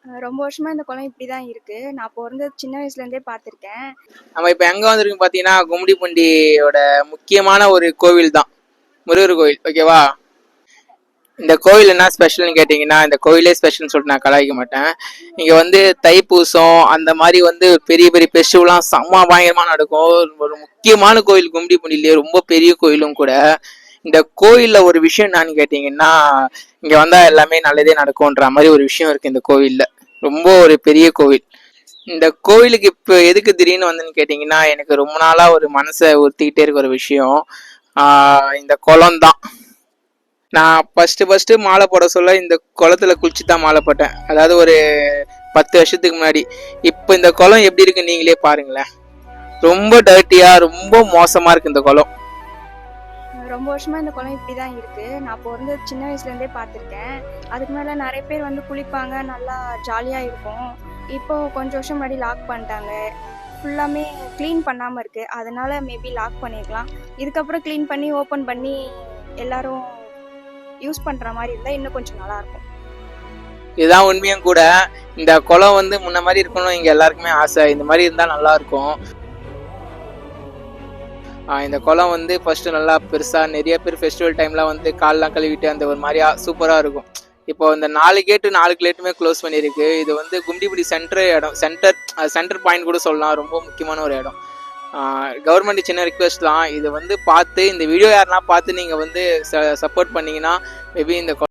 ரொம்ப வருஷமா இந்த குளம் இப்படி தான் இருக்கு. நான் பொறந்தது சின்ன வயசுலேருந்தே பார்த்துருக்கேன். நம்ம இப்போ எங்கே வந்திருக்கோம் பார்த்தீங்கன்னா கும்மிடிப்பூண்டியோட முக்கியமான ஒரு கோவில் தான், முருகர் கோவில். ஓகேவா? இந்த கோவில் என்ன ஸ்பெஷல்னு கேட்டிங்கன்னா, இந்த கோவிலே ஸ்பெஷல்னு சொல்லிட்டு நான் கலாய்க்க மாட்டேன். இங்கே வந்து தைப்பூசம் அந்த மாதிரி வந்து பெரிய பெரிய ஃபெஸ்டிவல்லாம் செம்ம பயங்கரமாக நடக்கும். ஒரு முக்கியமான கோவில் கும்மிடிப்பூண்டிலேயே, ரொம்ப பெரிய கோயிலும் கூட. இந்த கோயிலில் ஒரு விஷயம் என்னன்னு கேட்டிங்கன்னா, இங்கே வந்தால் எல்லாமே நல்லதே நடக்கும்ன்ற மாதிரி ஒரு விஷயம் இருக்குது இந்த கோவிலில். ரொம்ப ஒரு பெரிய கோவில். இந்த கோவிலுக்கு இப்போ எதுக்கு திடீர்னு வந்தேன்னு கேட்டிங்கன்னா, எனக்கு ரொம்ப நாளாக ஒரு மனசை உறுத்திக்கிட்டே இருக்க ஒரு விஷயம் இந்த குளம் தான். நான் ஃபஸ்ட்டு மாலை போட சொல்ல இந்த குளத்துல குளிச்சு தான் மாலை போட்டேன். அதாவது ஒரு 10 வருஷத்துக்கு முன்னாடி. இப்போ இந்த குளம் எப்படி இருக்கு நீங்களே பாருங்களேன். ரொம்ப டர்ட்டியா, ரொம்ப மோசமா இருக்கு இந்த குளம். ரொம்ப வருஷமா இந்த குளம் இப்படி தான் இருக்கு. நான் பொறந்தது சின்ன வயசுலேருந்தே பார்த்துருக்கேன். அதுக்கு மேலே நிறைய பேர் வந்து குளிப்பாங்க, நல்லா ஜாலியாக இருக்கும். இப்போ கொஞ்சம் வருஷம் முன்னாடி லாக் பண்ணிட்டாங்க. ஃபுல்லாமே க்ளீன் பண்ணாமல் இருக்கு. அதனால மேபி லாக் பண்ணியிருக்கலாம். இதுக்கப்புறம் க்ளீன் பண்ணி ஓப்பன் பண்ணி எல்லாரும் யூஸ் பண்ணுற மாதிரி இருந்தால் இன்னும் கொஞ்சம் நல்லாயிருக்கும். இதுதான் உண்மையும் கூட. இந்த குளம் வந்து முன்ன மாதிரி இருக்கணும் இங்க எல்லாருக்குமே ஆசை. இந்த மாதிரி இருந்தா நல்லா இருக்கும். இந்த குளம் வந்து ஃபர்ஸ்ட் நல்லா பெருசா நிறைய பேர் ஃபெஸ்டிவல் டைம்ல வந்து கால்லாம் கழுவிட்டு அந்த ஒரு மாதிரியா சூப்பரா இருக்கும். இப்போ இந்த 4 கேட்டுமே க்ளோஸ் பண்ணியிருக்கு. இது வந்து கும்மிடிப்பூண்டி சென்டர் பாயிண்ட் கூட சொல்லலாம். ரொம்ப முக்கியமான ஒரு இடம். கவர்மெண்ட் சின்ன ரிக்வெஸ்ட் தான், இது வந்து பார்த்து இந்த வீடியோ யாருன்னா பார்த்து நீங்கள் வந்து சப்போர்ட் பண்ணீங்கன்னா மேபி இந்த